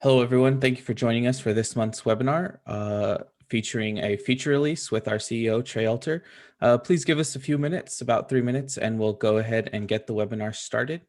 Hello, everyone. Thank you for joining us for this month's webinar featuring a feature release with our CEO, Trey Alter. Please give us a few minutes, about 3 minutes, and we'll go ahead and get the webinar started.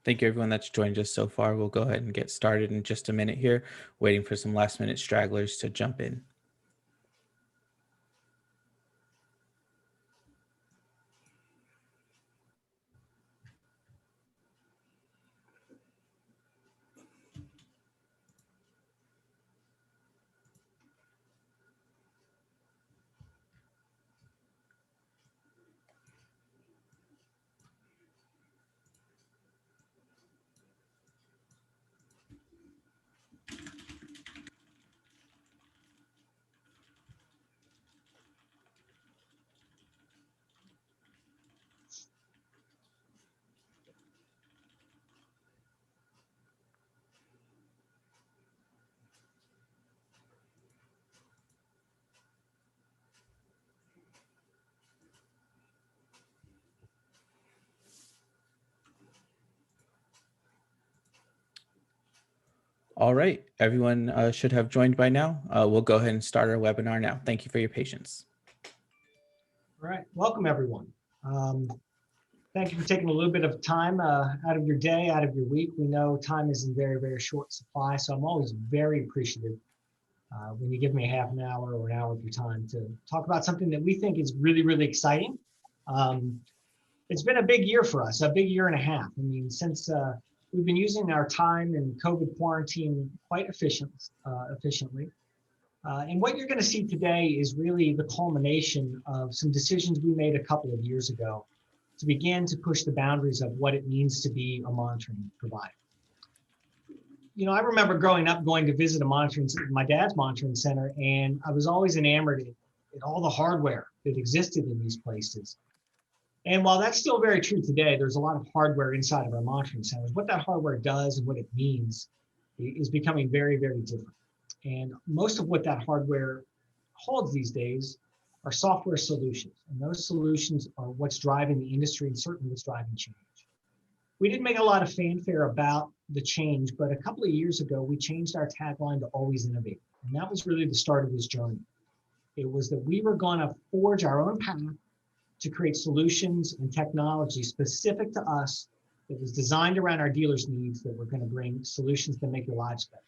Thank you, everyone that's joined us so far. We'll go ahead and get started in just a minute here, waiting for some last-minute stragglers to jump in. All right, everyone should have joined by now. We'll go ahead and start our webinar now. Thank you for your patience. All right, welcome everyone. Thank you for taking a little bit of time out of your day, out of your week. We know time is in very, very short supply, so I'm always very appreciative when you give me a half an hour or an hour of your time to talk about something that we think is really, really exciting. It's been a big year for us, a big year and a half. I mean, since we've been using our time in COVID quarantine quite efficiently. And what you're going to see today is really the culmination of some decisions we made a couple of years ago to begin to push the boundaries of what it means to be a monitoring provider. You know, I remember growing up going to visit my dad's monitoring center, and I was always enamored at all the hardware that existed in these places. And while that's still very true today, there's a lot of hardware inside of our monitoring centers. What that hardware does and what it means is becoming very, very different. And most of what that hardware holds these days are software solutions. And those solutions are what's driving the industry and certainly what's driving change. We didn't make a lot of fanfare about the change, but a couple of years ago, we changed our tagline to Always Innovate. And that was really the start of this journey. It was that we were going to forge our own path to create solutions and technology specific to us that was designed around our dealers' needs, that were going to bring solutions that make your lives better.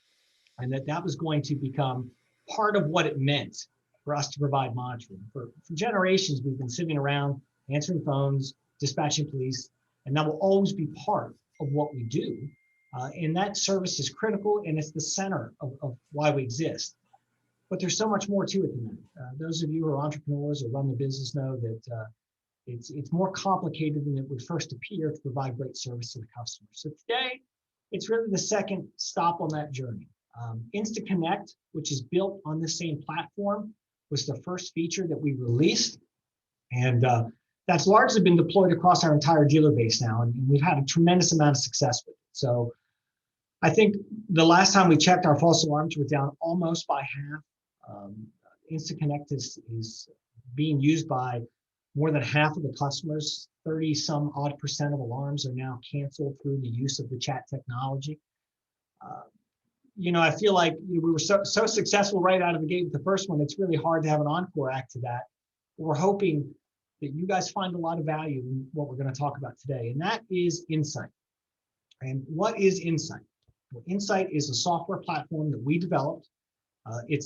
And that was going to become part of what it meant for us to provide monitoring. For generations, we've been sitting around answering phones, dispatching police, and that will always be part of what we do. And that service is critical, and it's the center of why we exist. But there's so much more to it than that. Those of you who are entrepreneurs or run the business know that it's more complicated than it would first appear to provide great service to the customer. So today, it's really the second stop on that journey. InSite, which is built on the same platform, was the first feature that we released. And that's largely been deployed across our entire dealer base now. And we've had a tremendous amount of success with it. So I think the last time we checked, our false alarms were down almost by half. InSite is being used by more than half of the customers. 30-some odd% of alarms are now canceled through the use of the chat technology. I feel like we were so successful right out of the gate with the first one. It's really hard to have an encore act to that. We're hoping that you guys find a lot of value in what we're going to talk about today, and that is InSite. And what is InSite? Well, InSite is a software platform that we developed. It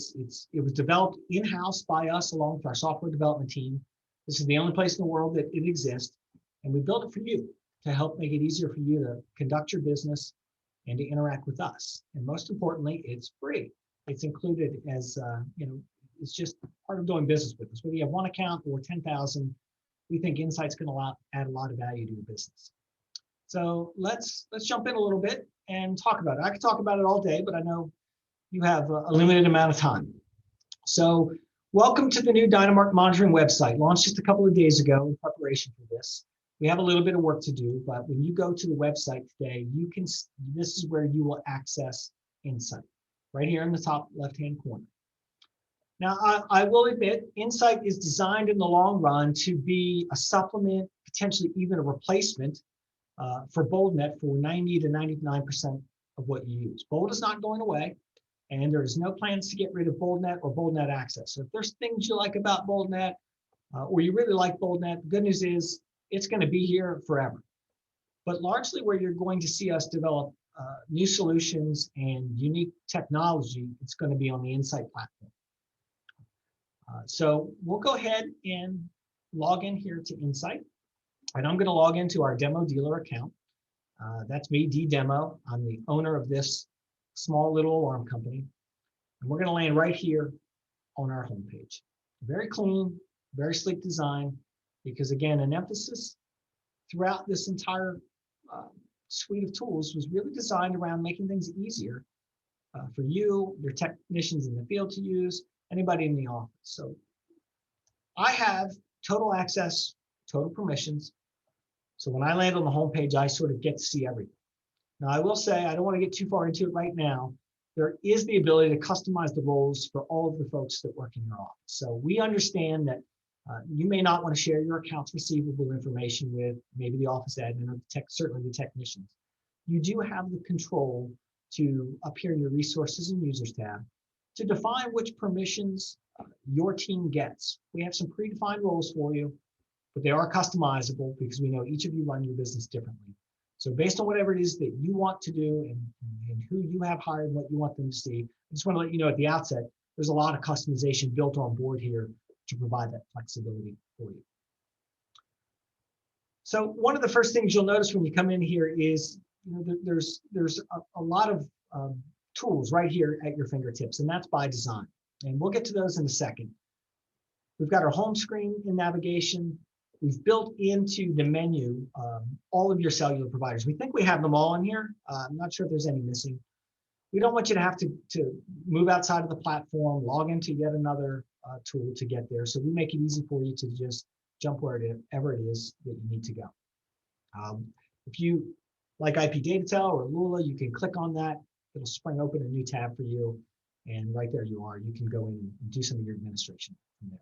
was developed in-house by us along with our software development team. This is the only place in the world that it exists, and we built it for you to help make it easier for you to conduct your business and to interact with us. And most importantly, it's free. It's included as, it's just part of doing business with us. Whether you have one account or 10,000, we think InSite's going to add a lot of value to your business. So let's jump in a little bit and talk about it. I could talk about it all day, but I know you have a limited amount of time. So welcome to the new Dynamark monitoring website, launched just a couple of days ago in preparation for this. We have a little bit of work to do, but when you go to the website today, this is where you will access InSite, right here in the top left-hand corner. Now, I will admit, InSite is designed in the long run to be a supplement, potentially even a replacement for BoldNet for 90 to 99% of what you use. Bold is not going away, and there's no plans to get rid of BoldNet or BoldNet Access. So if there's things you like about BoldNet, or you really like BoldNet, the good news is it's going to be here forever. But largely where you're going to see us develop new solutions and unique technology, it's going to be on the InSite platform. So we'll go ahead and log in here to InSite. And I'm going to log into our demo dealer account. That's me, DDemo. I'm the owner of this small little alarm company. And we're going to land right here on our homepage. Very clean, very sleek design, because again, an emphasis throughout this entire suite of tools was really designed around making things easier for you, your technicians in the field to use, anybody in the office. So I have total access, total permissions. So when I land on the homepage, I sort of get to see everything. Now, I will say, I don't want to get too far into it right now. There is the ability to customize the roles for all of the folks that work in your office. So we understand that you may not want to share your accounts receivable information with maybe the office admin or certainly the technicians. You do have the control to, up here in your resources and users tab, to define which permissions your team gets. We have some predefined roles for you, but they are customizable because we know each of you run your business differently. So based on whatever it is that you want to do and who you have hired and what you want them to see, I just want to let you know at the outset, there's a lot of customization built on board here to provide that flexibility for you. So one of the first things you'll notice when you come in here is, there's a lot of tools right here at your fingertips, and that's by design. And we'll get to those in a second. We've got our home screen in navigation. We've built into the menu all of your cellular providers. We think we have them all in here. I'm not sure if there's any missing. We don't want you to have to move outside of the platform, log into yet another tool to get there. So we make it easy for you to just jump wherever it is that you need to go. If you like IP Datatel or Lula, you can click on that. It'll spring open a new tab for you. And right there you are. You can go in and do some of your administration from there.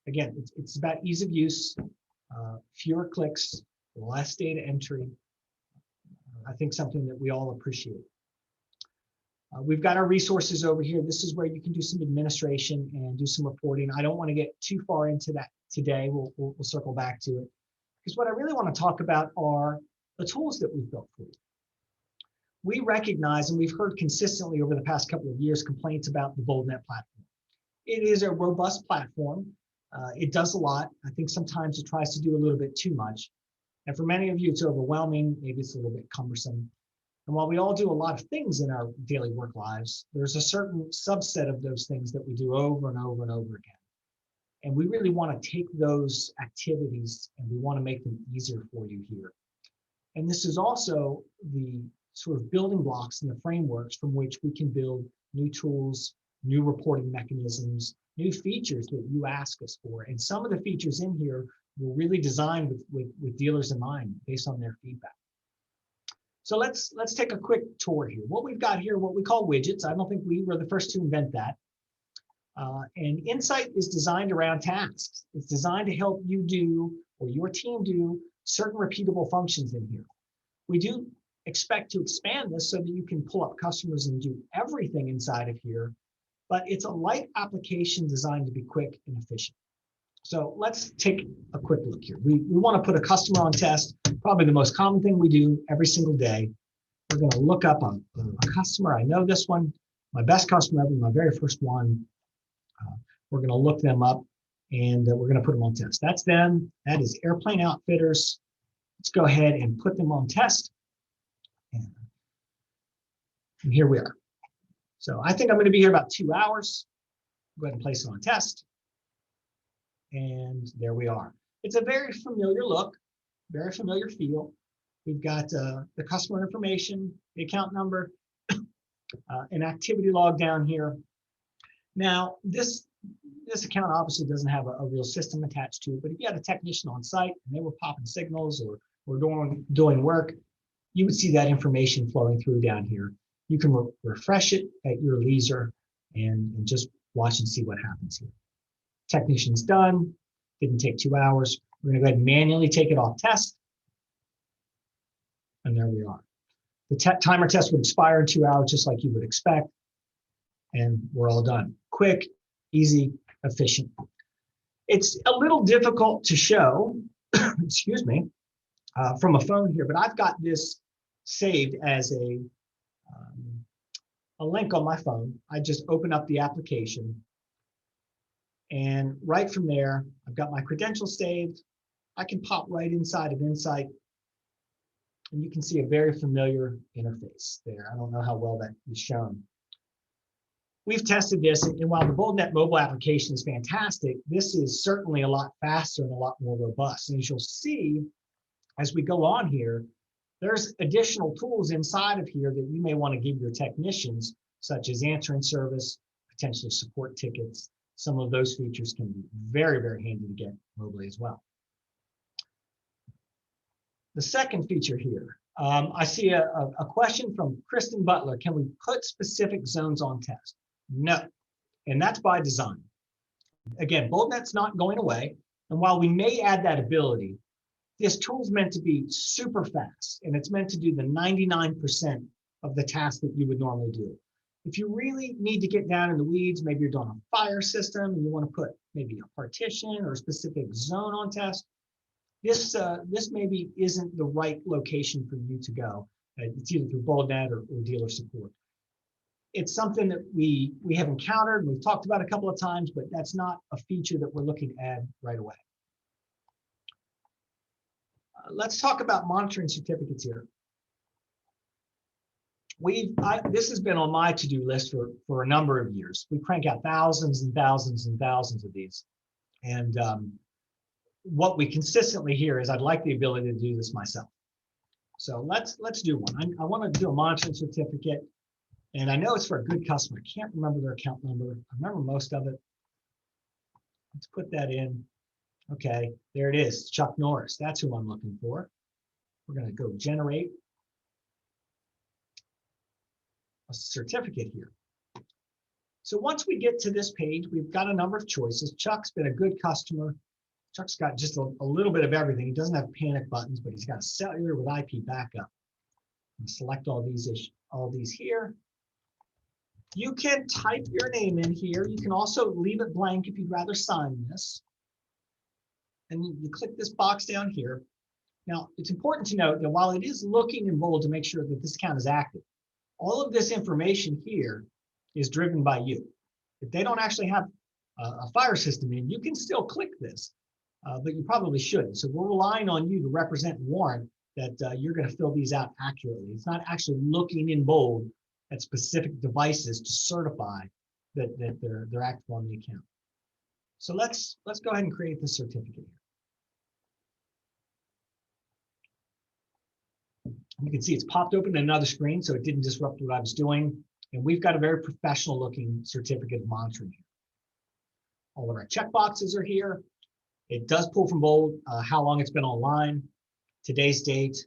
Again, it's about ease of use, fewer clicks, less data entry. I think something that we all appreciate. We've got our resources over here. This is where you can do some administration and do some reporting. I don't want to get too far into that today. We'll circle back to it. Because what I really want to talk about are the tools that we've built for you. We recognize, and we've heard consistently over the past couple of years, complaints about the BoldNet platform. It is a robust platform. It does a lot. I think sometimes it tries to do a little bit too much. And for many of you, it's overwhelming. Maybe it's a little bit cumbersome. And while we all do a lot of things in our daily work lives, there's a certain subset of those things that we do over and over and over again. And we really want to take those activities and we want to make them easier for you here. And this is also the sort of building blocks and the frameworks from which we can build new tools, new reporting mechanisms, new features that you ask us for. And some of the features in here were really designed with dealers in mind based on their feedback. So let's take a quick tour here. What we've got here, what we call widgets. I don't think we were the first to invent that. And InSite is designed around tasks. It's designed to help you do, or your team do, certain repeatable functions in here. We do expect to expand this so that you can pull up customers and do everything inside of here, but it's a light application designed to be quick and efficient. So let's take a quick look here. We want to put a customer on test, probably the most common thing we do every single day. We're going to look up a customer. I know this one, my best customer ever, my very first one. We're going to look them up and we're going to put them on test. That's them. That is Airplane Outfitters. Let's go ahead and put them on test. And here we are. So I think I'm going to be here about 2 hours. Go ahead and place it on test. And there we are. It's a very familiar look, very familiar feel. We've got the customer information, the account number, an activity log down here. Now, this account obviously doesn't have a real system attached to it, but if you had a technician on site and they were popping signals or doing work, you would see that information flowing through down here. You can refresh it at your leisure and just watch and see what happens here. Technician's done, didn't take 2 hours. We're going to go ahead and manually take it off test. And there we are. The timer test would expire in 2 hours, just like you would expect. And we're all done. Quick, easy, efficient. It's a little difficult to show, excuse me, from a phone here, but I've got this saved as a link on my phone. I just open up the application. And right from there, I've got my credentials saved. I can pop right inside of InSite. And you can see a very familiar interface there. I don't know how well that is shown. We've tested this, and while the BoldNet mobile application is fantastic, this is certainly a lot faster and a lot more robust. And as you'll see, as we go on here, there's additional tools inside of here that you may want to give your technicians, such as answering service, potentially support tickets. Some of those features can be very, very handy to get mobily as well. The second feature here, I see a question from Kristen Butler. Can we put specific zones on test? No, and that's by design. Again, BoldNet's not going away. And while we may add that ability, this tool's meant to be super fast, and it's meant to do the 99% of the tasks that you would normally do. If you really need to get down in the weeds, maybe you're doing a fire system and you want to put maybe a partition or a specific zone on test, this maybe isn't the right location for you to go. It's either through BoldNet or dealer support. It's something that we have encountered and we've talked about a couple of times, but that's not a feature that we're looking to add right away. Let's talk about monitoring certificates here. This has been on my to-do list for a number of years. We crank out thousands and thousands and thousands of these. And what we consistently hear is, I'd like the ability to do this myself. So let's do one. I want to do a monitoring certificate, and I know it's for a good customer. I can't remember their account number. I remember most of it. Let's put that in. Okay, there it is, Chuck Norris. That's who I'm looking for. We're going to go generate a certificate here. So once we get to this page, we've got a number of choices. Chuck's been a good customer. Chuck's got just a little bit of everything. He doesn't have panic buttons, but he's got a cellular with IP backup. Select all these here. You can type your name in here. You can also leave it blank if you'd rather sign this. And you click this box down here. Now, it's important to note that while it is looking in bold to make sure that this account is active, all of this information here is driven by you. If they don't actually have a fire system in, you can still click this, but you probably shouldn't. So we're relying on you to represent and warrant that you're going to fill these out accurately. It's not actually looking in bold at specific devices to certify that they're active on the account. So let's go ahead and create this certificate here. You can see it's popped open in another screen, so it didn't disrupt what I was doing. And we've got a very professional looking certificate of monitoring here. All of our checkboxes are here. It does pull from bold how long it's been online, today's date,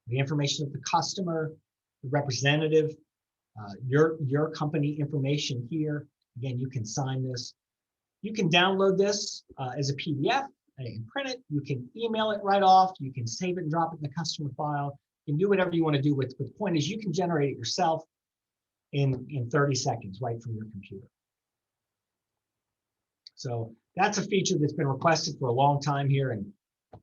the information of the customer, the representative, your company information here. Again, you can sign this. You can download this as a PDF and print it. You can email it right off. You can save it and drop it in the customer file. You can do whatever you want to do with, but the point is you can generate it yourself in 30 seconds right from your computer. So that's a feature that's been requested for a long time here. And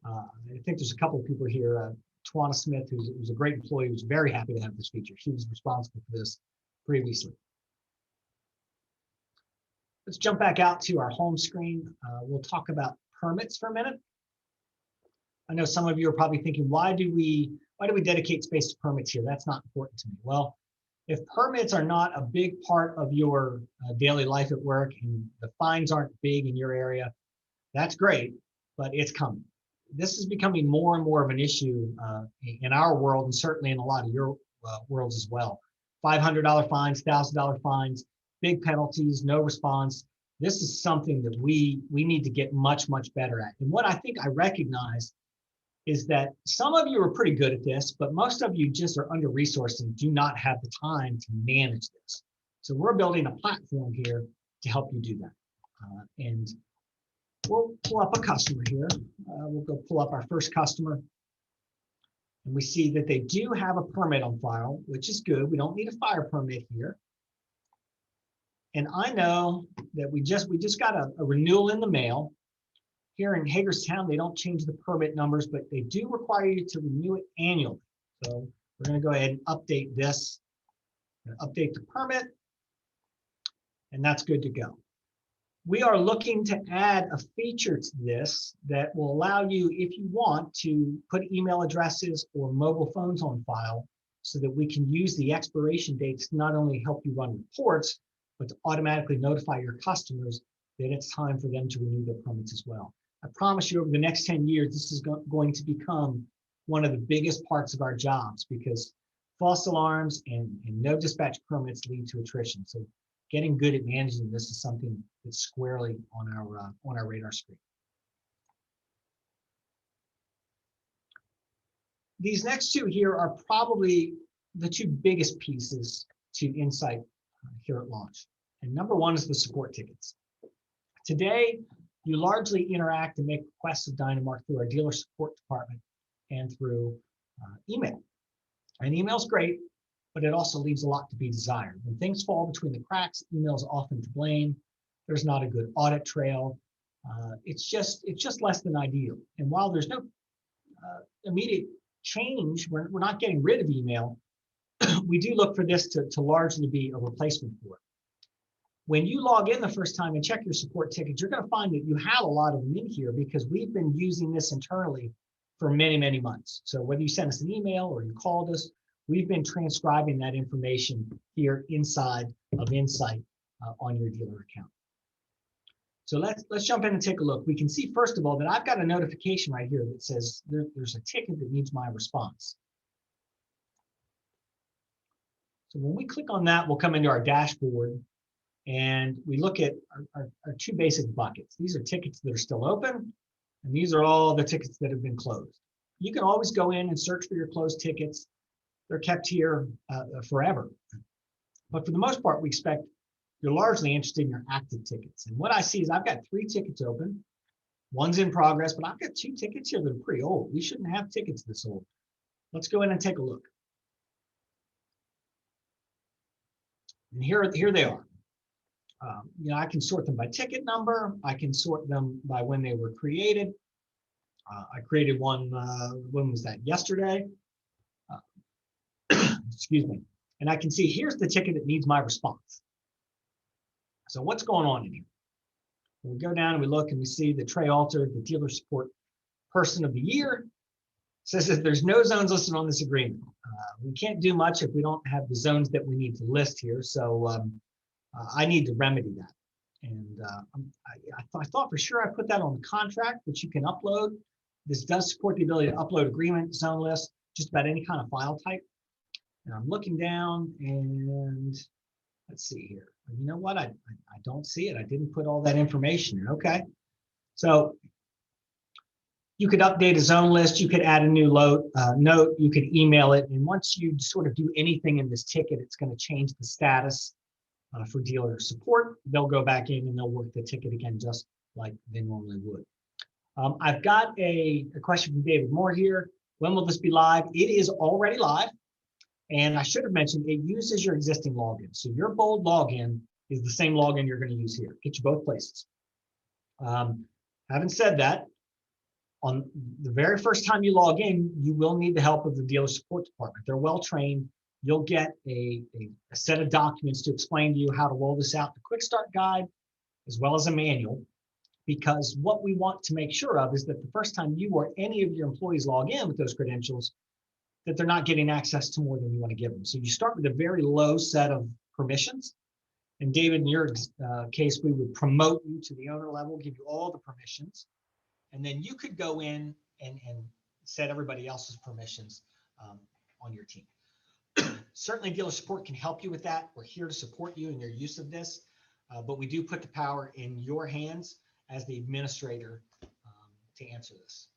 I think there's a couple of people here. Tawana Smith, who's a great employee, who's very happy to have this feature. She was responsible for this previously. Let's jump back out to our home screen. We'll talk about permits for a minute. I know some of you are probably thinking, why do we dedicate space to permits here? That's not important to me. Well, if permits are not a big part of your daily life at work and the fines aren't big in your area, that's great, but it's coming. This is becoming more and more of an issue in our world, and certainly in a lot of your worlds as well. $500 fines, $1,000 fines, big penalties, no response. This is something that we need to get much, much better at. And what I think I recognize is that some of you are pretty good at this, but most of you just are under-resourced and do not have the time to manage this. So we're building a platform here to help you do that. And we'll pull up a customer here. We'll go pull up our first customer. And we see that they do have a permit on file, which is good. We don't need a fire permit here. And I know that we just got a renewal in the mail. Here in Hagerstown, they don't change the permit numbers, but they do require you to renew it annually. So we're going to go ahead and update this, update the permit, and that's good to go. We are looking to add a feature to this that will allow you, if you want, to put email addresses or mobile phones on file so that we can use the expiration dates to not only help you run reports, but to automatically notify your customers that it's time for them to renew their permits as well. I promise you over the next 10 years, this is going to become one of the biggest parts of our jobs because false alarms and no dispatch permits lead to attrition. So getting good at managing this is something that's squarely on our radar screen. These next two here are probably the two biggest pieces to InSite here at launch. And number one is the support tickets. Today, you largely interact and make requests of Dynamark through our dealer support department and through email. And email's great, but it also leaves a lot to be desired. When things fall between the cracks, email's often to blame. There's not a good audit trail. It's just less than ideal. And while there's no immediate change, we're not getting rid of email. We do look for this to largely be a replacement for it. When you log in the first time and check your support tickets, you're going to find that you have a lot of them in here because we've been using this internally for many, many months. So whether you send us an email or you called us, we've been transcribing that information here inside of InSite on your dealer account. So let's jump in and take a look. We can see, first of all, that I've got a notification right here that says there's a ticket that needs my response. So when we click on that, we'll come into our dashboard and we look at our two basic buckets. These are tickets that are still open, and these are all the tickets that have been closed. You can always go in and search for your closed tickets. They're kept here forever. But for the most part, we expect you're largely interested in your active tickets. And what I see is I've got 3 tickets open. One's in progress, but I've got 2 tickets here that are pretty old. We shouldn't have tickets this old. Let's go in and take a look. And here they are. I can sort them by ticket number. I can sort them by when they were created. I created one, when was that? Yesterday. Excuse me. And I can see here's the ticket that needs my response. So what's going on in here? We go down and we look and we see the Trey Alter, the dealer support person of the year, says that there's no zones listed on this agreement. We can't do much if we don't have the zones that we need to list here. So I need to remedy that. And I thought for sure I put that on the contract, which you can upload. This does support the ability to upload agreement, zone list, just about any kind of file type. And I'm looking down and let's see here. You know what? I don't see it. I didn't put all that information in. Okay. So you could update a zone list. You could add a new note. You could email it. And once you sort of do anything in this ticket, it's going to change the status for dealer support. They'll go back in and they'll work the ticket again, just like they normally would. I've got a question from David Moore here. When will this be live? It is already live. And I should have mentioned it uses your existing login. So your bold login is the same login you're going to use here. Get you both places. Having said that, on the very first time you log in, you will need the help of the dealer support department. They're well trained. You'll get a set of documents to explain to you how to roll this out, the quick start guide, as well as a manual. Because what we want to make sure of is that the first time you or any of your employees log in with those credentials, that they're not getting access to more than you want to give them. So you start with a very low set of permissions. And David, in your case, we would promote you to the owner level, give you all the permissions. And then you could go in and set everybody else's permissions on your team. Certainly dealer support can help you with that. We're here to support you in your use of this, but we do put the power in your hands as the administrator to answer this.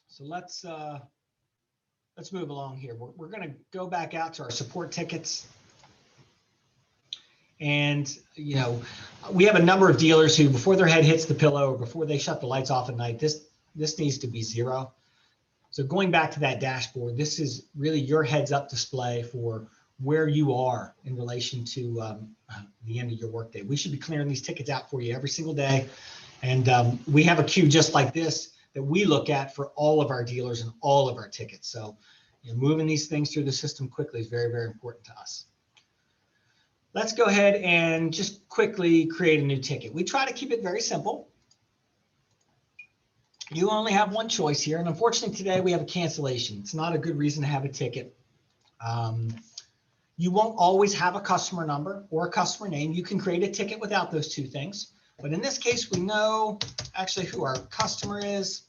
So let's move along here. We're going to go back out to our support tickets. And, you know, we have a number of dealers who, before their head hits the pillow or before they shut the lights off at night, this needs to be 0. So going back to that dashboard, this is really your heads up display for where you are in relation to the end of your workday. We should be clearing these tickets out for you every single day. And we have a queue just like this that we look at for all of our dealers and all of our tickets. So, you know, moving these things through the system quickly is very, very important to us. Let's go ahead and just quickly create a new ticket. We try to keep it very simple. You only have one choice here. And unfortunately today we have a cancellation. It's not a good reason to have a ticket. You won't always have a customer number or a customer name. You can create a ticket without those two things. But in this case, we know actually who our customer is.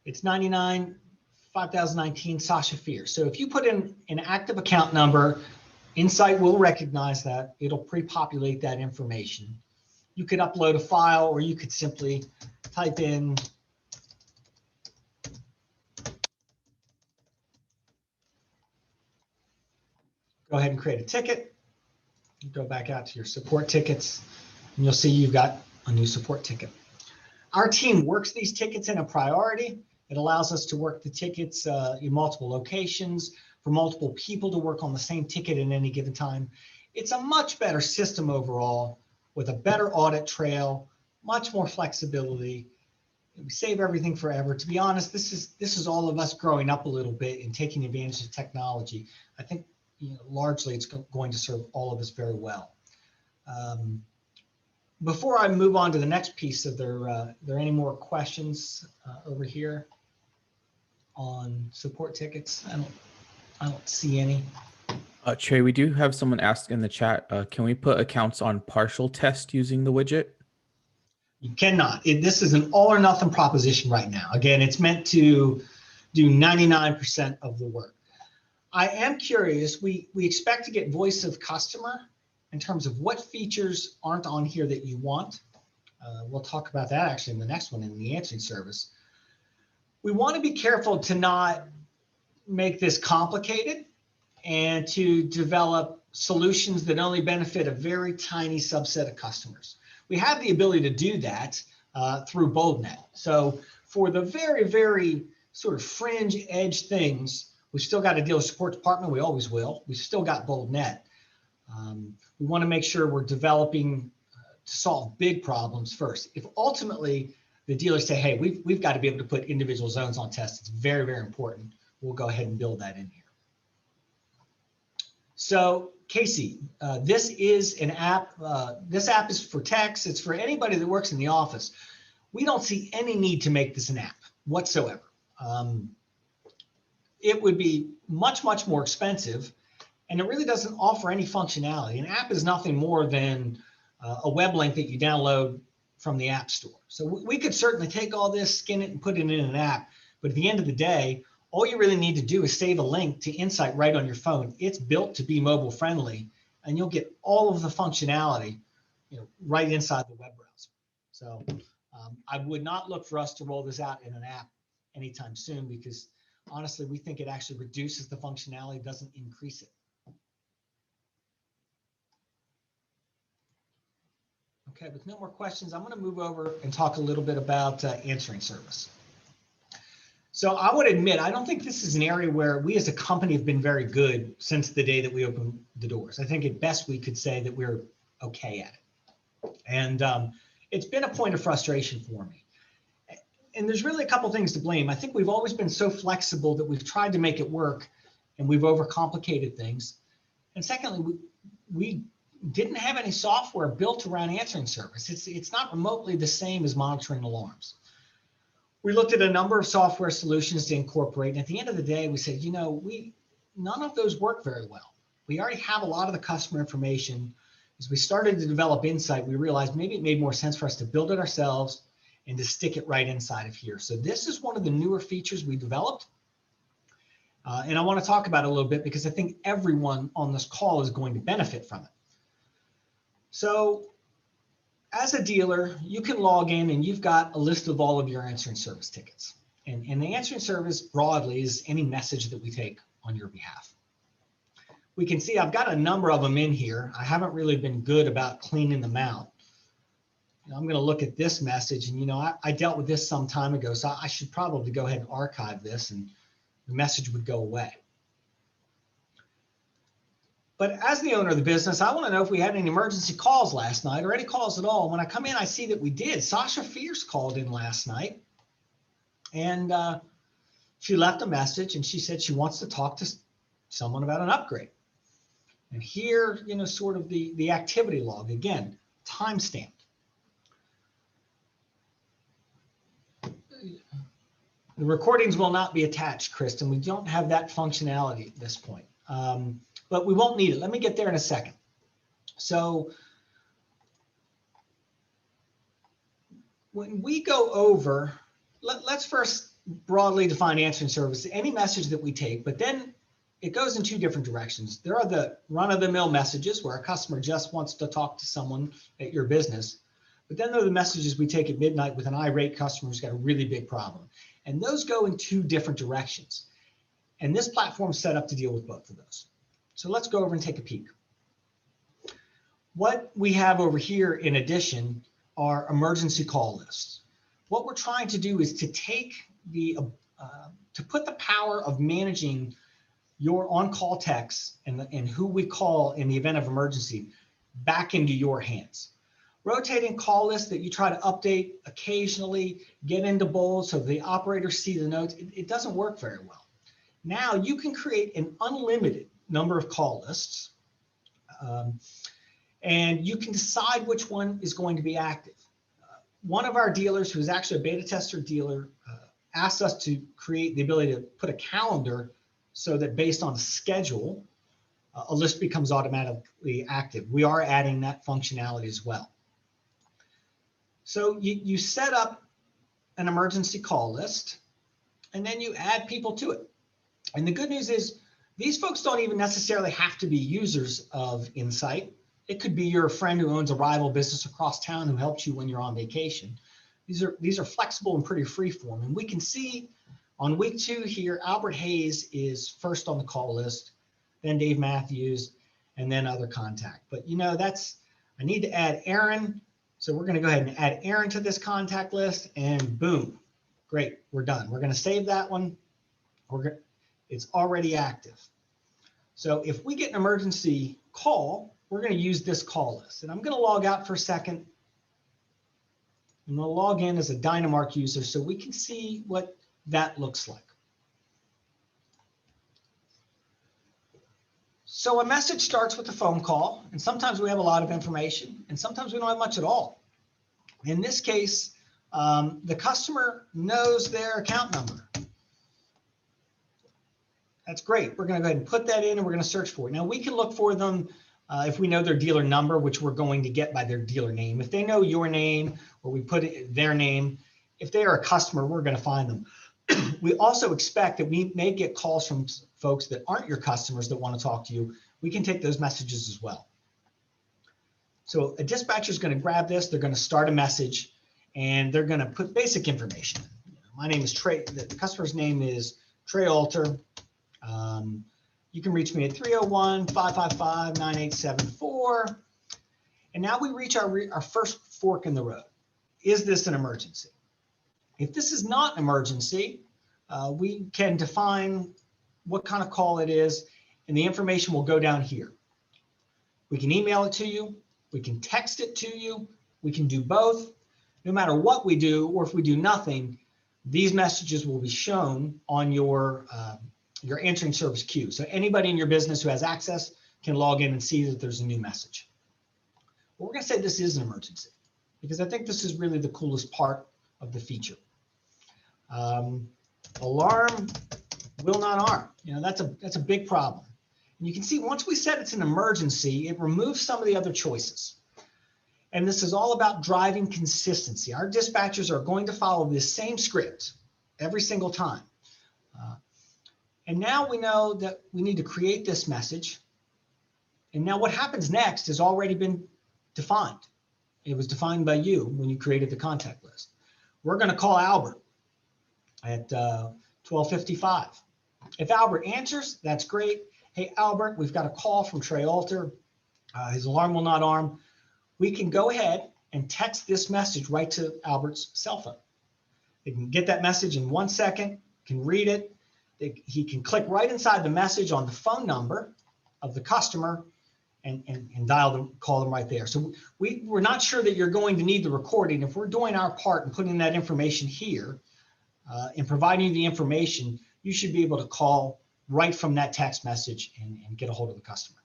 It's 99-5019 Sasha Fear. So if you put in an active account number, InSite will recognize that. It'll pre-populate that information. You could upload a file, or you could simply type in go ahead and create a ticket. You go back out to your support tickets, and you'll see you've got a new support ticket. Our team works these tickets in a priority. It allows us to work the tickets in multiple locations for multiple people to work on the same ticket at any given time. It's a much better system overall with a better audit trail, much more flexibility. We save everything forever. To be honest, this is all of us growing up a little bit and taking advantage of technology. I think, you know, largely it's going to serve all of us very well. Before I move on to the next piece, are there any more questions over here on support tickets? I don't see any. Trey, we do have someone ask in the chat, can we put accounts on partial test using the widget? You cannot. This is an all or nothing proposition right now. Again, it's meant to do 99% of the work. I am curious, we expect to get voice of customer in terms of what features aren't on here that you want. We'll talk about that actually in the next one in the answering service. We want to be careful to not make this complicated and to develop solutions that only benefit a very tiny subset of customers. We have the ability to do that through BoldNet. So for the very, very sort of fringe edge things, we've still got a dealer support department. We always will. We've still got BoldNet. We want to make sure we're developing to solve big problems first. If ultimately the dealers say, hey, we've got to be able to put individual zones on test, it's very, very important. We'll go ahead and build that in here. So Casey, this is an app. This app is for techs. It's for anybody that works in the office. We don't see any need to make this an app whatsoever. It would be much, much more expensive, and it really doesn't offer any functionality. An app is nothing more than a web link that you download from the App Store. So we could certainly take all this, skin it, and put it in an app. But at the end of the day, all you really need to do is save a link to InSite right on your phone. It's built to be mobile friendly, and you'll get all of the functionality, you know, right inside the web browser. So I would not look for us to roll this out in an app anytime soon, because honestly, we think it actually reduces the functionality, doesn't increase it. Okay, with no more questions, I'm going to move over and talk a little bit about answering service. So I would admit, I don't think this is an area where we as a company have been very good since the day that we opened the doors. I think at best we could say that we're okay at it. And it's been a point of frustration for me. And there's really a couple things to blame. I think we've always been so flexible that we've tried to make it work and we've overcomplicated things. And secondly, we didn't have any software built around answering service. It's not remotely the same as monitoring alarms. We looked at a number of software solutions to incorporate, and at the end of the day, we said, none of those work very well. We already have a lot of the customer information. As we started to develop InSite, we realized maybe it made more sense for us to build it ourselves and to stick it right inside of here. So this is one of the newer features we developed. And I want to talk about it a little bit because I think everyone on this call is going to benefit from it. So as a dealer, you can log in and you've got a list of all of your answering service tickets. And the answering service broadly is any message that we take on your behalf. We can see I've got a number of them in here. I haven't really been good about cleaning them out. I'm going to look at this message, and I dealt with this some time ago, so I should probably go ahead and archive this and the message would go away. But as the owner of the business, I want to know if we had any emergency calls last night or any calls at all. When I come in, I see that we did. Sasha Fierce called in last night, and she left a message, and she said she wants to talk to someone about an upgrade. And here, sort of the activity log, again, timestamped. The recordings will not be attached, Kristen. We don't have that functionality at this point, but we won't need it. Let me get there in a second. So when we go over, let's first broadly define answering service, any message that we take, but then it goes in two different directions. There are the run-of-the-mill messages where a customer just wants to talk to someone at your business. But then there are the messages we take at midnight with an irate customer who's got a really big problem. And those go in two different directions. And this platform is set up to deal with both of those. So let's go over and take a peek. What we have over here in addition are emergency call lists. What we're trying to do is to take to put the power of managing your on-call texts and who we call in the event of emergency back into your hands. Rotating call lists that you try to update occasionally, get into bold so the operators see the notes, it doesn't work very well. Now you can create an unlimited number of call lists, and you can decide which one is going to be active. One of our dealers, who is actually a beta tester dealer, asked us to create the ability to put a calendar so that based on schedule, a list becomes automatically active. We are adding that functionality as well. So you set up an emergency call list, and then you add people to it. And the good news is these folks don't even necessarily have to be users of InSite. It could be your friend who owns a rival business across town who helps you when you're on vacation. These are flexible and pretty free form. And we can see on week 2 here, Albert Hayes is first on the call list, then Dave Matthews, and then other contact. But I need to add Aaron. So we're going to go ahead and add Aaron to this contact list, and boom, great, we're done. We're going to save that one. It's already active. So if we get an emergency call, we're going to use this call list. And I'm going to log out for a second. I'm going to log in as a Dynamark user so we can see what that looks like. So a message starts with a phone call, and sometimes we have a lot of information, and sometimes we don't have much at all. In this case, the customer knows their account number. That's great. We're going to go ahead and put that in, and we're going to search for it. Now, we can look for them if we know their dealer number, which we're going to get by their dealer name. If they know your name, or we put their name, if they are a customer, we're going to find them. We also expect that we may get calls from folks that aren't your customers that want to talk to you. We can take those messages as well. So a dispatcher is going to grab this. They're going to start a message, and they're going to put basic information. My name is Trey. The customer's name is Trey Alter. You can reach me at 301-555-9874. And now we reach our first fork in the road. Is this an emergency? If this is not an emergency, we can define what kind of call it is, and the information will go down here. We can email it to you. We can text it to you. We can do both. No matter what we do, or if we do nothing, these messages will be shown on your answering service queue. So anybody in your business who has access can log in and see that there's a new message. But we're going to say this is an emergency because I think this is really the coolest part of the feature. Alarm will not arm. That's a big problem. And you can see once we said it's an emergency, it removes some of the other choices. And this is all about driving consistency. Our dispatchers are going to follow this same script every single time. And now we know that we need to create this message. And now what happens next has already been defined. It was defined by you when you created the contact list. We're going to call Albert at 12:55. If Albert answers, that's great. Hey, Albert, we've got a call from Trey Alter. His alarm will not arm. We can go ahead and text this message right to Albert's cell phone. They can get that message in 1 second, can read it. He can click right inside the message on the phone number of the customer and dial them, call them right there. So we're not sure that you're going to need the recording. If we're doing our part and putting that information here and providing you the information, you should be able to call right from that text message and get a hold of the customer.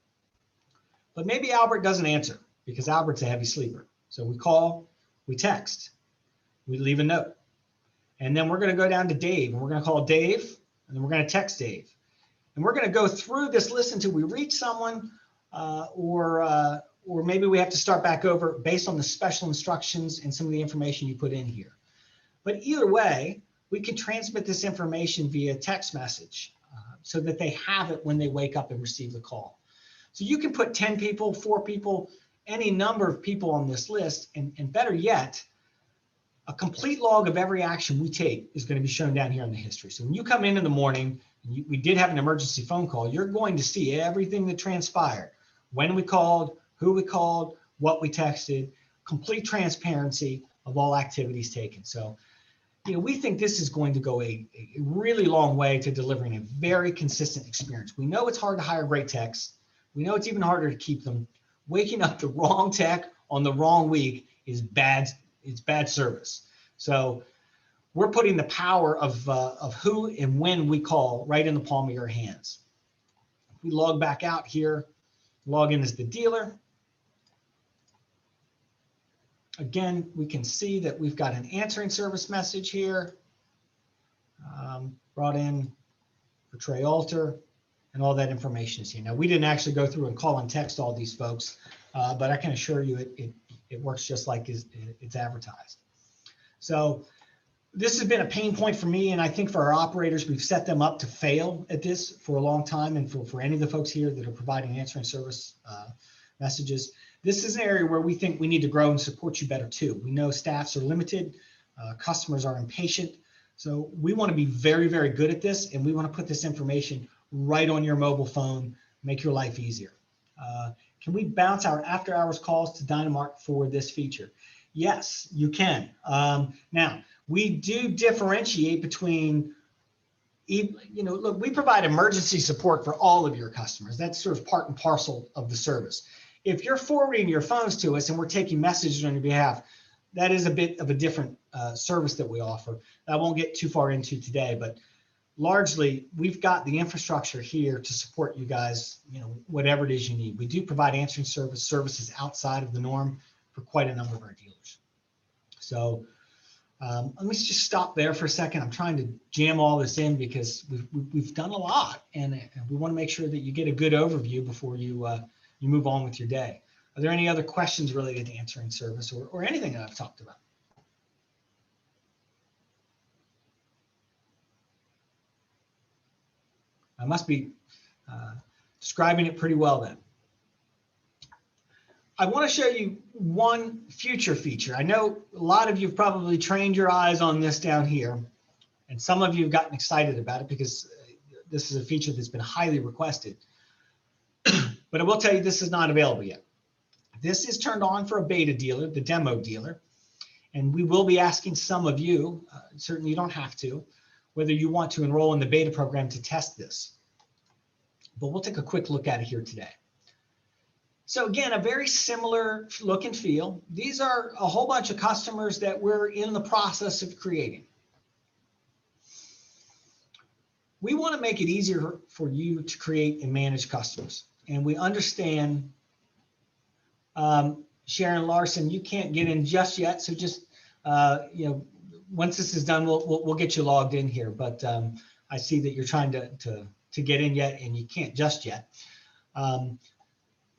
But maybe Albert doesn't answer because Albert's a heavy sleeper. So we call, we text, we leave a note. And then we're going to go down to Dave, and we're going to call Dave, and then we're going to text Dave. And we're going to go through this list until we reach someone, or maybe we have to start back over based on the special instructions and some of the information you put in here. But either way, we can transmit this information via text message so that they have it when they wake up and receive the call. So you can put 10 people, 4 people, any number of people on this list, and better yet, a complete log of every action we take is going to be shown down here in the history. So when you come in the morning, and we did have an emergency phone call, you're going to see everything that transpired, when we called, who we called, what we texted, complete transparency of all activities taken. So, we think this is going to go a really long way to delivering a very consistent experience. We know it's hard to hire great techs. We know it's even harder to keep them. Waking up the wrong tech on the wrong week is bad. It's bad service. So we're putting the power of who and when we call right in the palm of your hands. If we log back out here, log in as the dealer. Again, we can see that we've got an answering service message here, brought in for Trey Alter, and all that information is here. Now, we didn't actually go through and call and text all these folks, but I can assure you it works just like it's advertised. So this has been a pain point for me, and I think for our operators, we've set them up to fail at this for a long time, and for any of the folks here that are providing answering service messages. This is an area where we think we need to grow and support you better too. We know staffs are limited, customers are impatient. So we want to be very, very good at this, and we want to put this information right on your mobile phone, make your life easier. Can we bounce our after hours calls to Dynamark for this feature? Yes, you can. Now, we do differentiate between, look, we provide emergency support for all of your customers. That's sort of part and parcel of the service. If you're forwarding your phones to us and we're taking messages on your behalf, that is a bit of a different service that we offer. I won't get too far into today, but largely we've got the infrastructure here to support you guys, whatever it is you need. We do provide answering services outside of the norm for quite a number of our dealers. So let me just stop there for a second. I'm trying to jam all this in because we've done a lot, and we want to make sure that you get a good overview before you move on with your day. Are there any other questions related to answering service or anything that I've talked about? I must be describing it pretty well then. I want to show you one future feature. I know a lot of you have probably trained your eyes on this down here, and some of you have gotten excited about it because this is a feature that's been highly requested. But I will tell you this is not available yet. This is turned on for a beta dealer, the demo dealer. And we will be asking some of you, certainly you don't have to, whether you want to enroll in the beta program to test this. But we'll take a quick look at it here today. So again, a very similar look and feel. These are a whole bunch of customers that we're in the process of creating. We want to make it easier for you to create and manage customers. And we understand, Sharon Larson, you can't get in just yet. So just, once this is done, we'll get you logged in here. But I see that you're trying to get in yet and you can't just yet.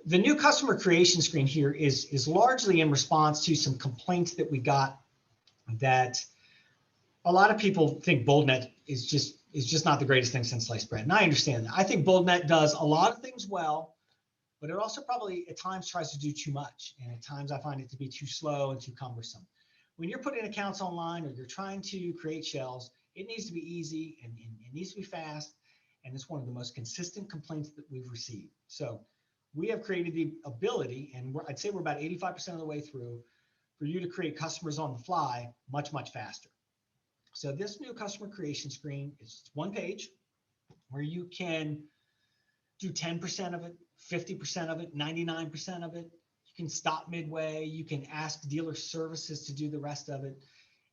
The new customer creation screen here is largely in response to some complaints that we got that a lot of people think BoldNet is just not the greatest thing since sliced bread. And I understand that. I think BoldNet does a lot of things well, but it also probably at times tries to do too much. And at times I find it to be too slow and too cumbersome. When you're putting accounts online or you're trying to create shells, it needs to be easy and it needs to be fast. And it's one of the most consistent complaints that we've received. So we have created the ability, and I'd say we're about 85% of the way through, for you to create customers on the fly much, much faster. So this new customer creation screen is one page where you can do 10% of it, 50% of it, 99% of it. You can stop midway. You can ask dealer services to do the rest of it.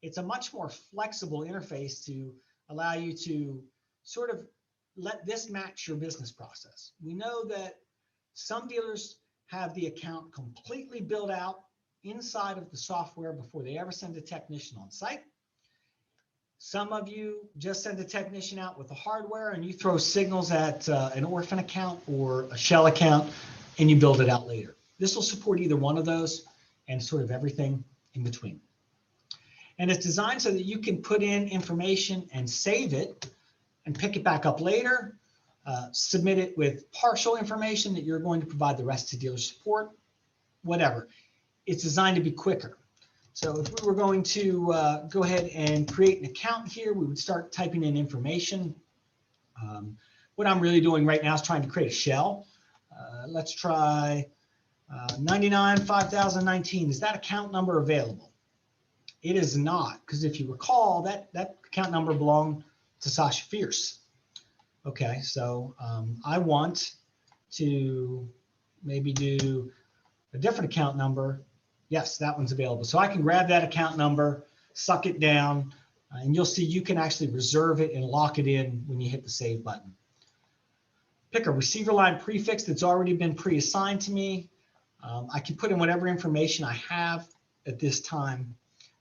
It's a much more flexible interface to allow you to sort of let this match your business process. We know that some dealers have the account completely built out inside of the software before they ever send a technician on site. Some of you just send a technician out with the hardware and you throw signals at an orphan account or a shell account and you build it out later. This will support either one of those and sort of everything in between. And it's designed so that you can put in information and save it and pick it back up later. Submit it with partial information that you're going to provide the rest to dealer support, whatever. It's designed to be quicker. So if we were going to go ahead and create an account here, we would start typing in information. What I'm really doing right now is trying to create a shell. Let's try 99-5019. Is that account number available? It is not, because if you recall, that account number belonged to Sasha Fierce. Okay, so I want to maybe do a different account number. Yes, that one's available. So I can grab that account number, suck it down, and you'll see you can actually reserve it and lock it in when you hit the save button. Pick a receiver line prefix that's already been pre-assigned to me. I can put in whatever information I have at this time.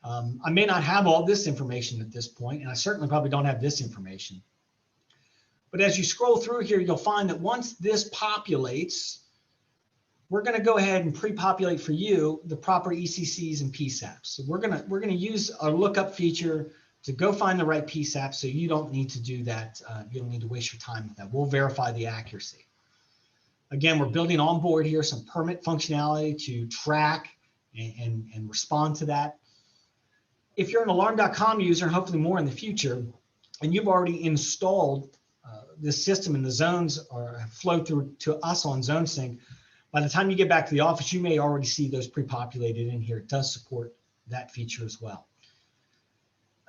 I may not have all this information at this point, and I certainly probably don't have this information. But as you scroll through here, you'll find that once this populates, we're going to go ahead and pre-populate for you the proper ECCs and PSAPs. So we're going to use our lookup feature to go find the right PSAP, so you don't need to do that. You don't need to waste your time with that. We'll verify the accuracy. Again, we're building on board here some permit functionality to track and respond to that. If you're an alarm.com user, and hopefully more in the future, and you've already installed this system and the zones are flow through to us on ZoneSync, by the time you get back to the office, you may already see those pre-populated in here. It does support that feature as well.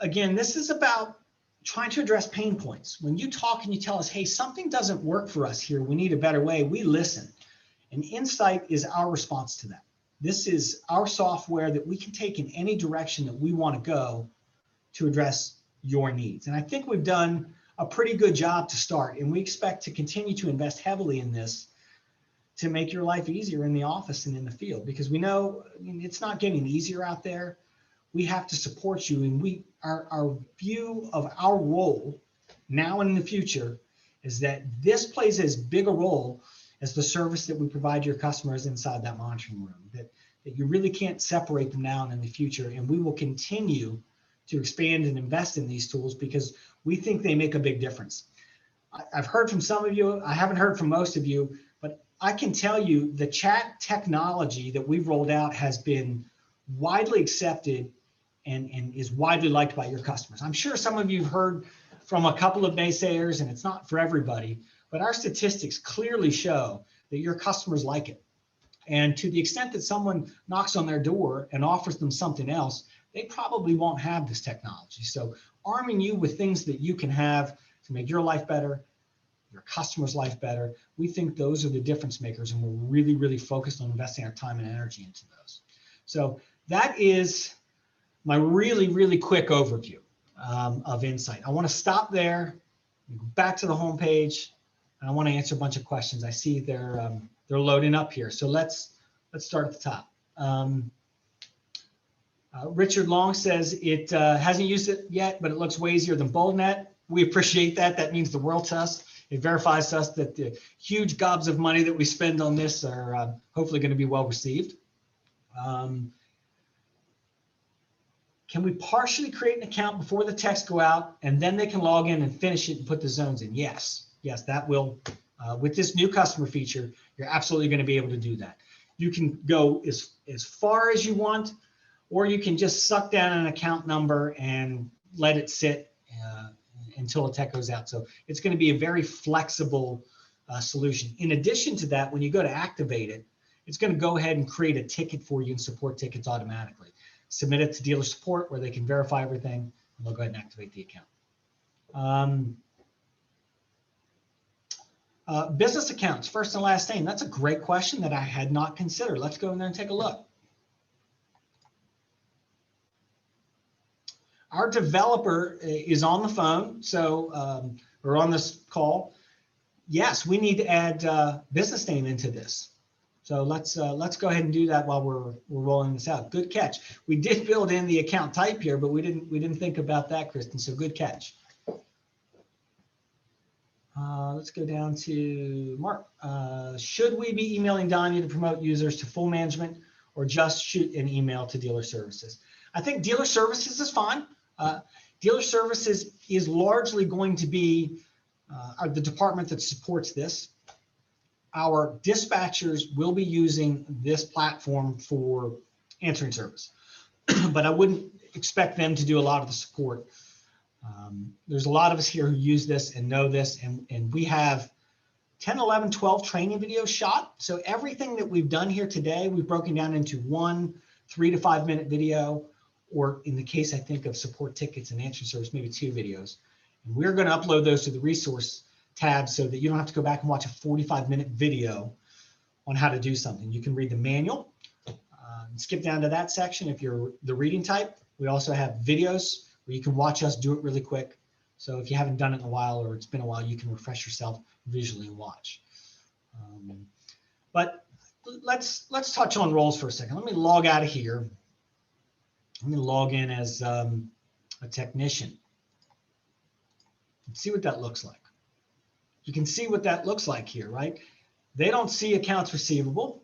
Again, this is about trying to address pain points. When you talk and you tell us, hey, something doesn't work for us here, we need a better way, we listen. And InSite is our response to that. This is our software that we can take in any direction that we want to go to address your needs. And I think we've done a pretty good job to start, and we expect to continue to invest heavily in this to make your life easier in the office and in the field, because we know, I mean, it's not getting easier out there. We have to support you, and our view of our role now and in the future is that this plays as big a role as the service that we provide your customers inside that monitoring room, that you really can't separate them now and in the future. And we will continue to expand and invest in these tools because we think they make a big difference. I've heard from some of you, I haven't heard from most of you, but I can tell you the chat technology that we've rolled out has been widely accepted and is widely liked by your customers. I'm sure some of you have heard from a couple of naysayers, and it's not for everybody, but our statistics clearly show that your customers like it. And to the extent that someone knocks on their door and offers them something else, they probably won't have this technology. So arming you with things that you can have to make your life better, your customer's life better, we think those are the difference makers, and we're really, really focused on investing our time and energy into those. So that is my really, really quick overview of InSite. I want to stop there, go back to the home page, and I want to answer a bunch of questions. I see they're loading up here. So let's start at the top. Richard Long says it hasn't used it yet, but it looks way easier than BoldNet. We appreciate that. That means the world to us. It verifies to us that the huge gobs of money that we spend on this are hopefully going to be well received. Can we partially create an account before the texts go out, and then they can log in and finish it and put the zones in? Yes, that will. With this new customer feature, you're absolutely going to be able to do that. You can go as far as you want, or you can just suck down an account number and let it sit until a tech goes out. So it's going to be a very flexible solution. In addition to that, when you go to activate it, it's going to go ahead and create a ticket for you and support tickets automatically. Submit it to dealer support where they can verify everything, and they'll go ahead and activate the account. Business accounts, first and last name. That's a great question that I had not considered. Let's go in there and take a look. Our developer is on the phone, so or on this call. Yes, we need to add business name into this. So let's go ahead and do that while we're rolling this out. Good catch. We did build in the account type here, but we didn't think about that, Kristen. So good catch. Let's go down to Mark. Should we be emailing Danya to promote users to full management, or just shoot an email to dealer services? I think dealer services is fine. Dealer services is largely going to be the department that supports this. Our dispatchers will be using this platform for answering service, but I wouldn't expect them to do a lot of the support. There's a lot of us here who use this and know this, and we have 10, 11, 12 training videos shot. So everything that we've done here today, we've broken down into 1 3 to 5 minute video, or in the case, I think, of support tickets and answering service, maybe 2 videos. And we're going to upload those to the resource tab so that you don't have to go back and watch a 45-minute video on how to do something. You can read the manual and skip down to that section if you're the reading type. We also have videos where you can watch us do it really quick. So if you haven't done it in a while, or it's been a while, you can refresh yourself visually and watch. But let's touch on roles for a second. Let me log out of here. Let me log in as a technician and see what that looks like. You can see what that looks like here, right? They don't see accounts receivable.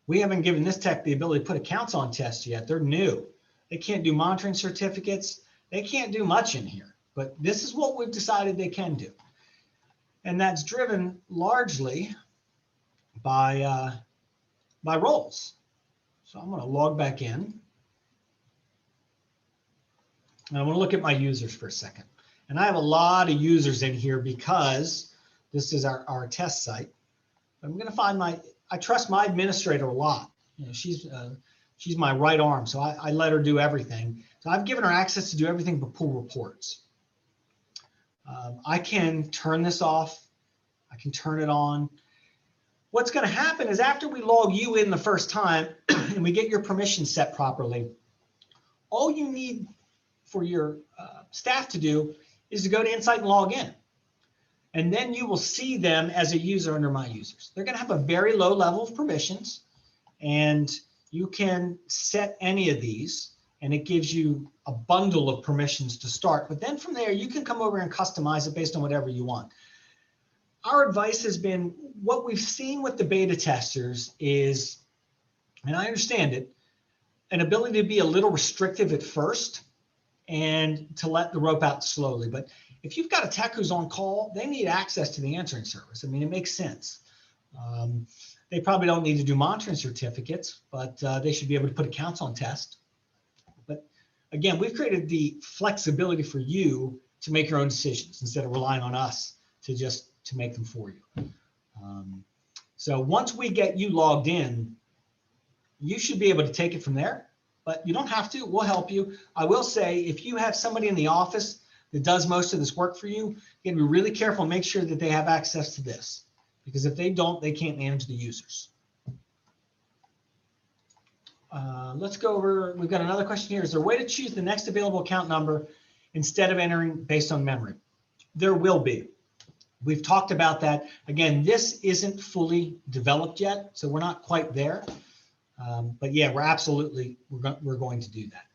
We haven't given this tech the ability to put accounts on test yet. They're new. They can't do monitoring certificates. They can't do much in here, but this is what we've decided they can do. And that's driven largely by roles. So I'm going to log back in. And I want to look at my users for a second. And I have a lot of users in here because this is our test site. I'm going to find I trust my administrator a lot. You know, she's my right arm, so I let her do everything. So I've given her access to do everything but pull reports. I can turn this off. I can turn it on. What's going to happen is after we log you in the first time and we get your permissions set properly, all you need for your staff to do is to go to InSite and log in. And then you will see them as a user under My Users. They're going to have a very low level of permissions, and you can set any of these, and it gives you a bundle of permissions to start. But then from there, you can come over and customize it based on whatever you want. Our advice has been, what we've seen with the beta testers is, and I understand it, an ability to be a little restrictive at first and to let the rope out slowly. But if you've got a tech who's on call, they need access to the answering service. I mean, it makes sense. They probably don't need to do monitoring certificates, but they should be able to put accounts on test. But again, we've created the flexibility for you to make your own decisions instead of relying on us to make them for you. So once we get you logged in, you should be able to take it from there, but you don't have to. We'll help you. I will say, if you have somebody in the office that does most of this work for you, you got to be really careful and make sure that they have access to this, because if they don't, they can't manage the users. Let's go over, we've got another question here. Is there a way to choose the next available account number instead of entering based on memory? There will be. We've talked about that. Again, this isn't fully developed yet, so we're not quite there. But yeah, we're going to do that.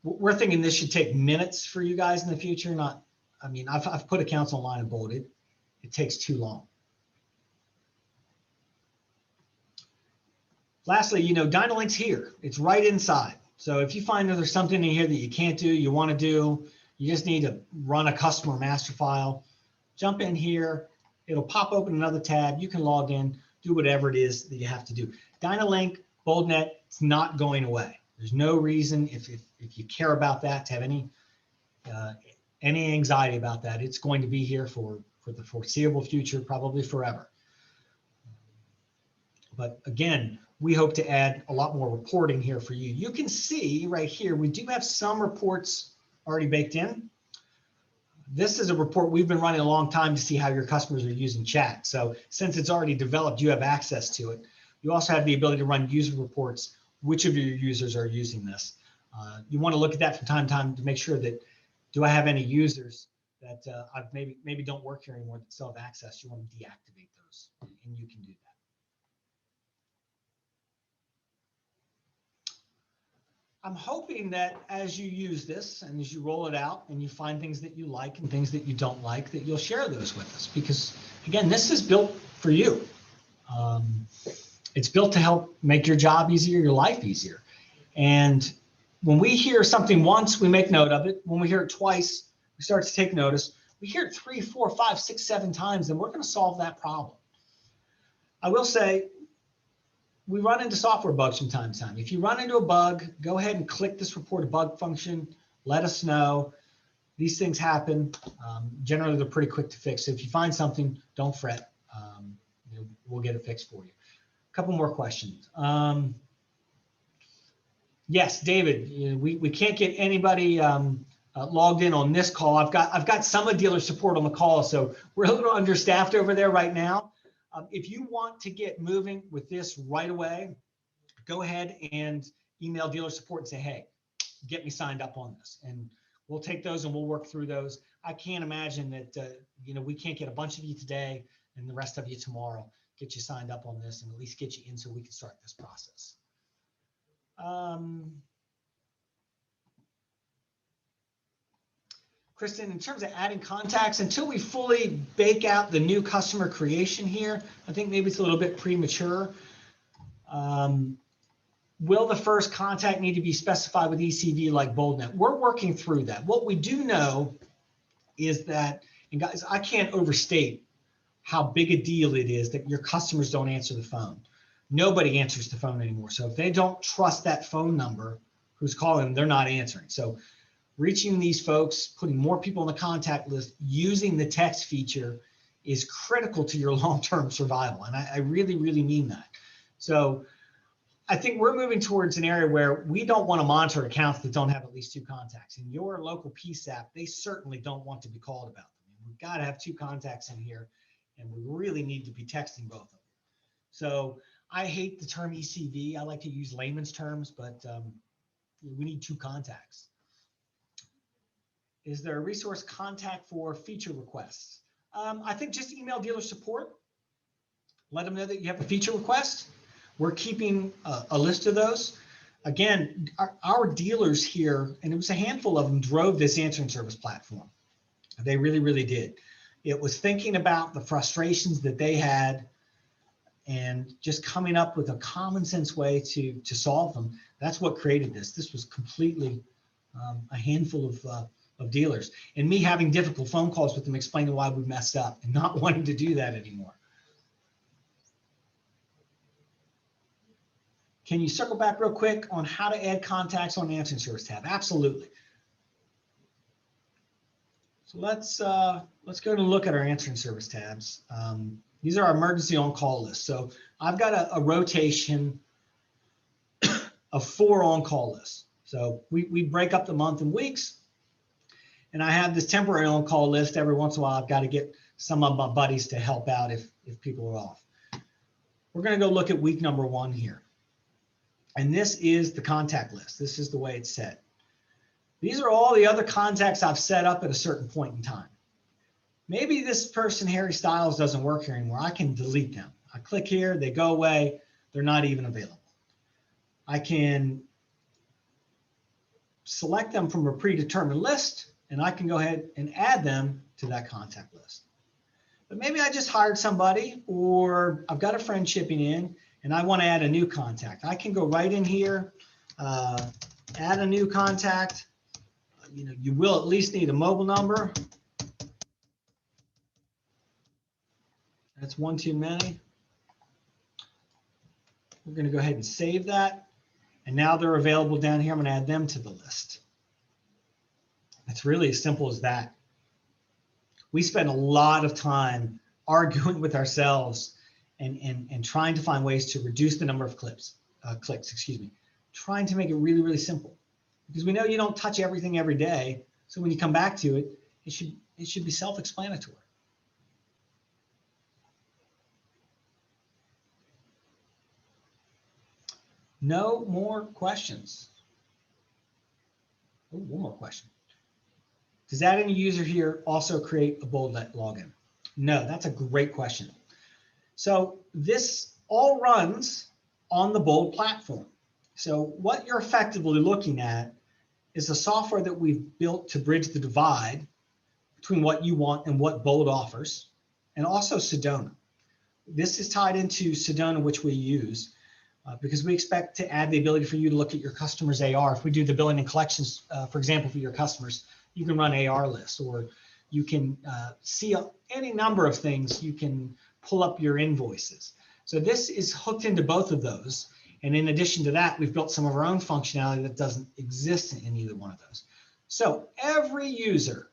We're thinking this should take minutes for you guys in the future. Not, I mean, I've put accounts online and bolded. It takes too long. Lastly, you know, Dynalink's here. It's right inside. So if you find that there's something in here that you can't do, you want to do, you just need to run a customer master file, jump in here. It'll pop open another tab. You can log in, do whatever it is that you have to do. Dynalink, BoldNet, it's not going away. There's no reason, if you care about that, to have any anxiety about that. It's going to be here for the foreseeable future, probably forever. But again, we hope to add a lot more reporting here for you. You can see right here, we do have some reports already baked in. This is a report we've been running a long time to see how your customers are using chat. So since it's already developed, you have access to it. You also have the ability to run user reports. Which of your users are using this? You want to look at that from time to time to make sure that, do I have any users that I've maybe don't work here anymore that still have access? You want to deactivate those, and you can do that. I'm hoping that as you use this and as you roll it out and you find things that you like and things that you don't like, that you'll share those with us, because again, this is built for you. It's built to help make your job easier, your life easier. And when we hear something once, we make note of it. When we hear it twice, we start to take notice. We hear it 3, 4, 5, 6, 7 times, and we're going to solve that problem. I will say, we run into software bugs from time to time. If you run into a bug, go ahead and click this report a bug function. Let us know. These things happen. Generally, they're pretty quick to fix. So if you find something, don't fret. We'll get it fixed for you. A couple more questions. Yes, David, we can't get anybody logged in on this call. I've got some of dealer support on the call, so we're a little understaffed over there right now. If you want to get moving with this right away, go ahead and email dealer support and say, hey, get me signed up on this. And we'll take those and we'll work through those. I can't imagine that, we can't get a bunch of you today and the rest of you tomorrow, get you signed up on this and at least get you in so we can start this process. Kristen, in terms of adding contacts, until we fully bake out the new customer creation here, I think maybe it's a little bit premature. Will the first contact need to be specified with ECV like BoldNet? We're working through that. What we do know is that, and guys, I can't overstate how big a deal it is that your customers don't answer the phone. Nobody answers the phone anymore. So if they don't trust that phone number who's calling them, they're not answering. So reaching these folks, putting more people on the contact list, using the text feature is critical to your long-term survival. And I really, really mean that. So I think we're moving towards an area where we don't want to monitor accounts that don't have at least 2 contacts. In your local PSAP, they certainly don't want to be called about them. We've got to have 2 contacts in here, and we really need to be texting both of them. So I hate the term ECV. I like to use layman's terms, but we need 2 contacts. Is there a resource contact for feature requests? I think just email dealer support. Let them know that you have a feature request. We're keeping a list of those. Again, our dealers here, and it was a handful of them, drove this answering service platform. They really, really did. It was thinking about the frustrations that they had and just coming up with a common sense way to solve them. That's what created this. This was completely a handful of dealers, and me having difficult phone calls with them explaining why we messed up and not wanting to do that anymore. Can you circle back real quick on how to add contacts on the answering service tab? Absolutely. So let's go to look at our answering service tabs. These are our emergency on-call lists. So I've got a rotation of 4 on-call lists. So we break up the month in weeks, and I have this temporary on-call list. Every once in a while, I've got to get some of my buddies to help out if people are off. We're going to go look at week number 1 here. And this is the contact list. This is the way it's set. These are all the other contacts I've set up at a certain point in time. Maybe this person, Harry Styles, doesn't work here anymore. I can delete them. I click here, they go away. They're not even available. I can select them from a predetermined list, and I can go ahead and add them to that contact list. But maybe I just hired somebody, or I've got a friend shipping in, and I want to add a new contact. I can go right in here, add a new contact. You will at least need a mobile number. That's one too many. We're going to go ahead and save that. And now they're available down here. I'm going to add them to the list. It's really as simple as that. We spend a lot of time arguing with ourselves and trying to find ways to reduce the number of clicks, trying to make it really, really simple. Because we know you don't touch everything every day. So when you come back to it, it should be self-explanatory. No more questions. Oh, one more question. Does adding a user here also create a boldnet login? No, that's a great question. So this all runs on the Bold platform. So what you're effectively looking at is the software that we've built to bridge the divide between what you want and what Bold offers, and also Sedona. This is tied into Sedona, which we use. Because we expect to add the ability for you to look at your customers' AR. If we do the billing and collections, for example, for your customers, you can run AR lists, or you can see any number of things. You can pull up your invoices. So this is hooked into both of those. And in addition to that, we've built some of our own functionality that doesn't exist in either one of those. So every user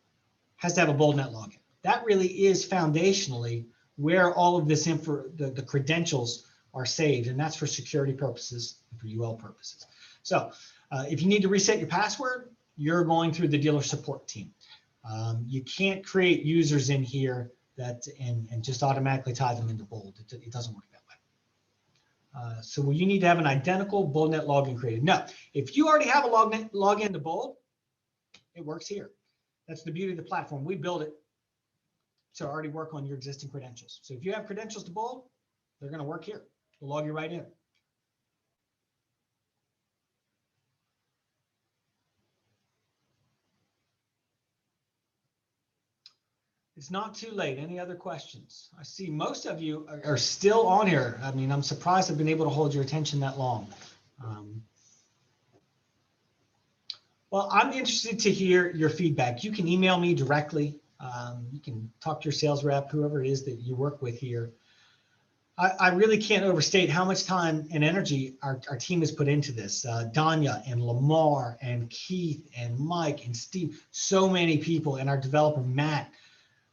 has to have a BoldNet login. That really is foundationally where all of this the credentials are saved, and that's for security purposes and for UL purposes. So if you need to reset your password, you're going through the dealer support team. You can't create users in here and just automatically tie them into Bold. It doesn't work that way. So you need to have an identical BoldNet login created. No, if you already have a login to Bold, it works here. That's the beauty of the platform. We build it to already work on your existing credentials. So if you have credentials to Bold, they're going to work here. We'll log you right in. It's not too late. Any other questions? I see most of you are still on here. I mean, I'm surprised I've been able to hold your attention that long. Well, I'm interested to hear your feedback. You can email me directly. You can talk to your sales rep, whoever it is that you work with here. I really can't overstate how much time and energy our team has put into this. Danya and Lamar and Keith and Mike and Steve, so many people, and our developer, Matt.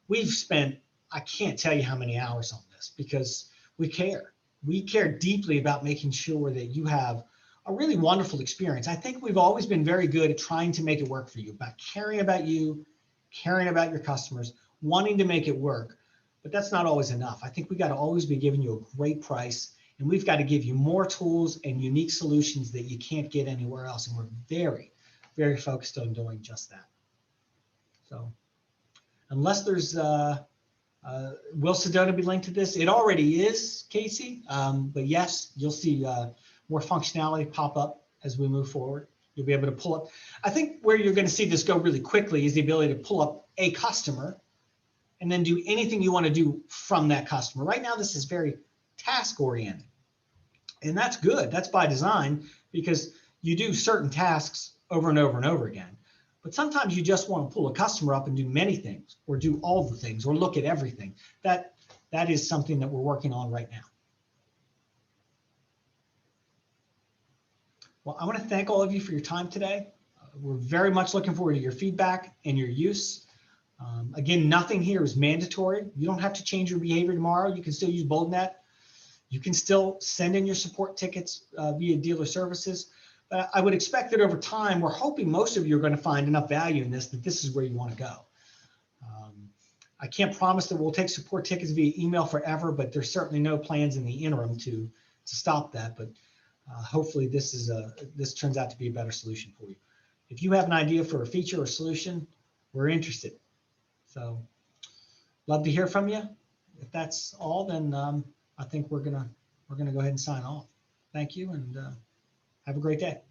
We've spent, I can't tell you how many hours on this because we care. We care deeply about making sure that you have a really wonderful experience. I think we've always been very good at trying to make it work for you, about caring about you, caring about your customers, wanting to make it work. But that's not always enough. I think we got to always be giving you a great price, and we've got to give you more tools and unique solutions that you can't get anywhere else. And we're very, very focused on doing just that. So unless there's, will Sedona be linked to this? It already is, Casey. But yes, you'll see more functionality pop up as we move forward. You'll be able to pull up. I think where you're going to see this go really quickly is the ability to pull up a customer and then do anything you want to do from that customer. Right now, this is very task oriented. And that's good. That's by design because you do certain tasks over and over and over again. But sometimes you just want to pull a customer up and do many things or do all the things or look at everything. That is something that we're working on right now. Well, I want to thank all of you for your time today. We're very much looking forward to your feedback and your use. Again, nothing here is mandatory. You don't have to change your behavior tomorrow. You can still use BoldNet. You can still send in your support tickets via dealer services. But I would expect that over time, we're hoping most of you are going to find enough value in this that this is where you want to go. I can't promise that we'll take support tickets via email forever, but there's certainly no plans in the interim to stop that. But hopefully this turns out to be a better solution for you. If you have an idea for a feature or solution, we're interested. So love to hear from you. If that's all, then I think we're gonna go ahead and sign off. Thank you, and have a great day.